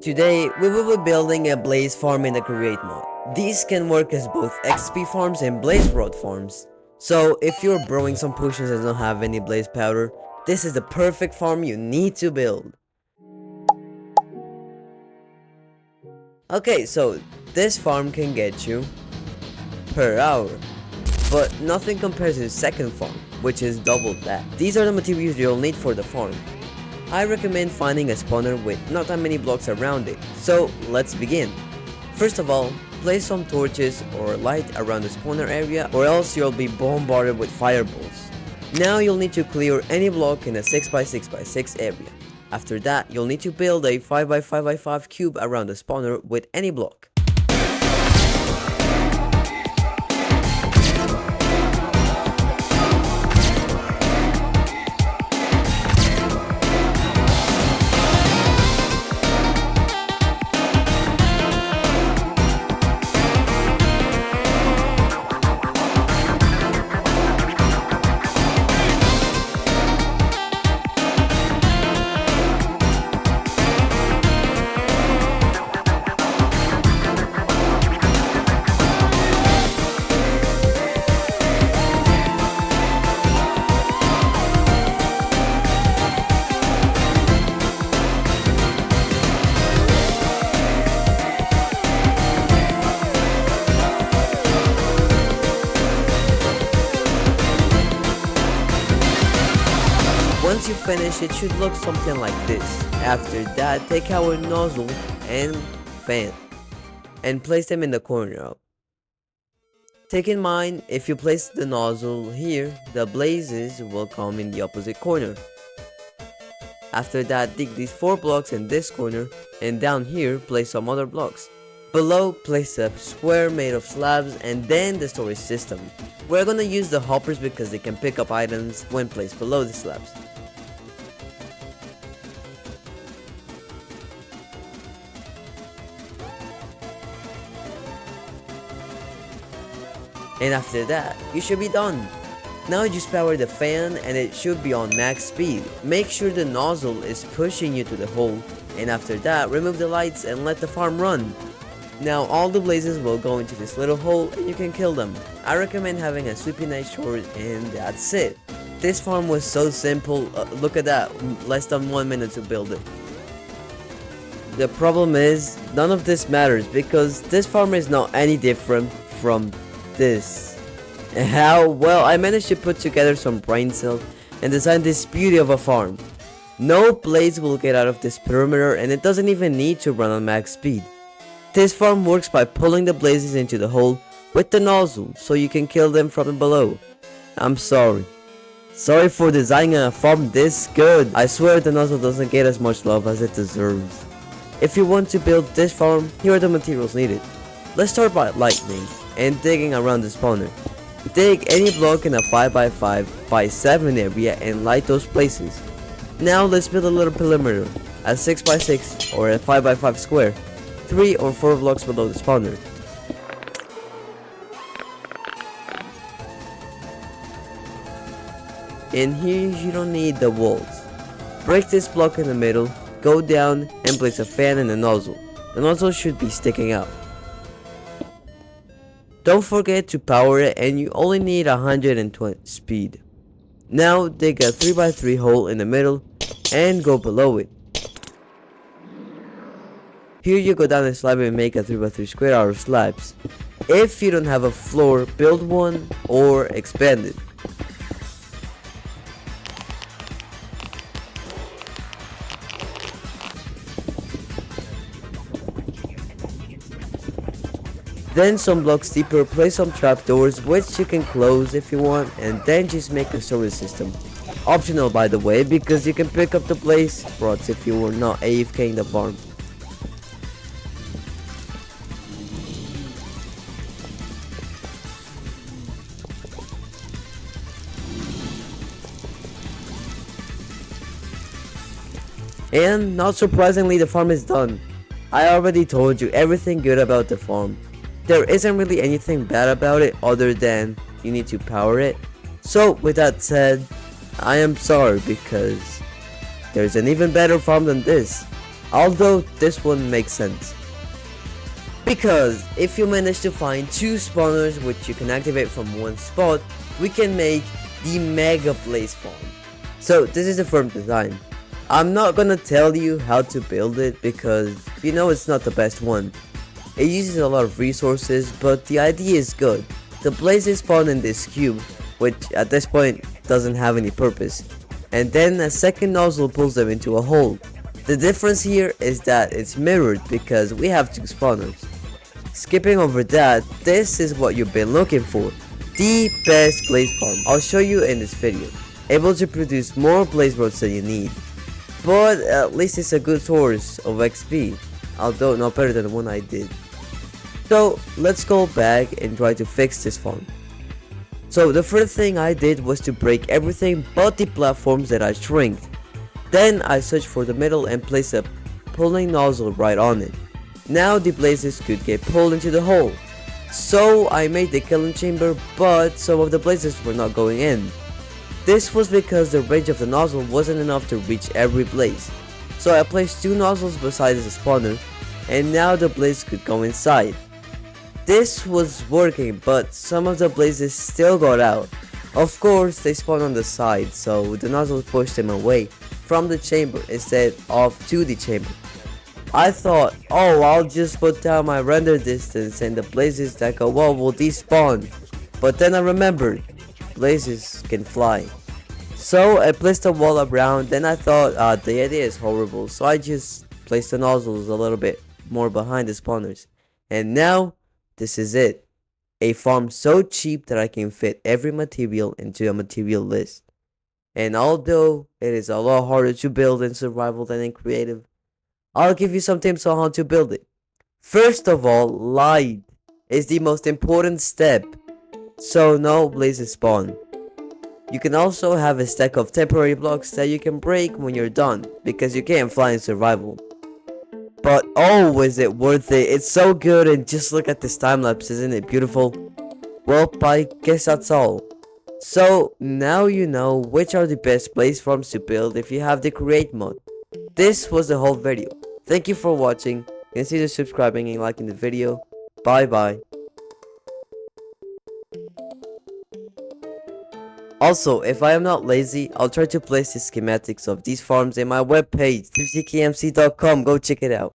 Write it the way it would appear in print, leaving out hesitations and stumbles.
Today, we will be building a blaze farm in the create mode. These can work as both XP farms and blaze rod farms. So, if you're brewing some potions and don't have any blaze powder, this is the perfect farm you need to build. Okay, so this farm can get you per hour, but nothing compares to the second farm, which is double that. These are the materials you'll need for the farm. I recommend finding a spawner with not that many blocks around it, so let's begin. First of all, place some torches or light around the spawner area, or else you'll be bombarded with fireballs. Now you'll need to clear any block in a 6x6x6 area. After that, you'll need to build a 5x5x5 cube around the spawner with any block. Once you finish, it should look something like this. After that, take our nozzle and fan and place them in the corner. Take in mind, if you place the nozzle here, the blazes will come in the opposite corner. After that, dig these 4 blocks in this corner, and down here, place some other blocks. Below, place a square made of slabs and then the storage system. We're gonna use the hoppers because they can pick up items when placed below the slabs. And after that, you should be done. Now just power the fan and it should be on max speed. Make sure the nozzle is pushing you to the hole, and after that, remove the lights and let the farm run. Now all the blazes will go into this little hole and you can kill them. I recommend having a sweepy knife sword, and that's it. This farm was so simple, look at that, less than 1 minute to build it. The problem is, none of this matters because this farm is not any different from this. How? Well, I managed to put together some brain cells and design this beauty of a farm. No blaze will get out of this perimeter, and it doesn't even need to run on max speed. This farm works by pulling the blazes into the hole with the nozzle so you can kill them from below. I'm sorry. Sorry for designing a farm this good. I swear the nozzle doesn't get as much love as it deserves. If you want to build this farm, here are the materials needed. Let's start by lightning and digging around the spawner. Dig any block in a 5x5x7 area and light those places. Now let's build a little perimeter, a 6x6 or a 5x5 square, 3 or 4 blocks below the spawner. In here you don't need the walls. Break this block in the middle, go down and place a fan in the nozzle. The nozzle should be sticking out. Don't forget to power it, and you only need 120 speed. Now dig a 3x3 hole in the middle and go below it. Here you go down a slab and make a 3x3 square out of slabs. If you don't have a floor, build one or expand it. Then some blocks deeper, place some trapdoors which you can close if you want, and then just make a storage system. Optional by the way, because you can pick up the blaze rods if you were not AFK in the farm. And not surprisingly, the farm is done. I already told you everything good about the farm. There isn't really anything bad about it other than you need to power it. So with that said, I am sorry because there's an even better farm than this. although this one makes sense. Because if you manage to find 2 spawners which you can activate from one spot, we can make the Mega Blaze Farm. So this is the farm design. I'm not gonna tell you how to build it because you know it's not the best one. It uses a lot of resources, but the idea is good. The blazes spawn in this cube, which at this point doesn't have any purpose, and then a second nozzle pulls them into a hole. The difference here is that it's mirrored because we have 2 spawners. Skipping over that, this is what you've been looking for. The best blaze farm. I'll show you in this video. Able to produce more blaze rods than you need. But at least it's a good source of XP. Although not better than the one I did. So let's go back and try to fix this farm. So the first thing I did was to break everything but the platforms that I shrinked. Then I searched for the middle and placed a pulling nozzle right on it. Now the blazes could get pulled into the hole. So I made the killing chamber, but some of the blazes were not going in. This was because the range of the nozzle wasn't enough to reach every blaze. So I placed 2 nozzles beside the spawner, and now the blaze could go inside. This was working, but some of the blazes still got out. Of course, they spawned on the side, so the nozzle pushed them away from the chamber instead of to the chamber. I thought, oh, I'll just put down my render distance and the blazes that go up will despawn. But then I remembered, blazes can fly. So I placed a wall around, then I thought, the idea is horrible, so I just placed the nozzles a little bit more behind the spawners. And now, this is it. A farm so cheap that I can fit every material into a material list. And although it is a lot harder to build in survival than in creative, I'll give you some tips on how to build it. First of all, light is the most important step, so no blazes spawn. You can also have a stack of temporary blocks that you can break when you're done, because you can't fly in survival. But oh, is it worth it? It's so good, and just look at this time lapse, isn't it beautiful? Well, I guess that's all. So now you know which are the best blaze farms to build if you have the create mod. This was the whole video. Thank you for watching. Consider subscribing and liking the video. Bye bye. Also, if I am not lazy, I'll try to place the schematics of these farms in my webpage, 50kmc.com. Go check it out.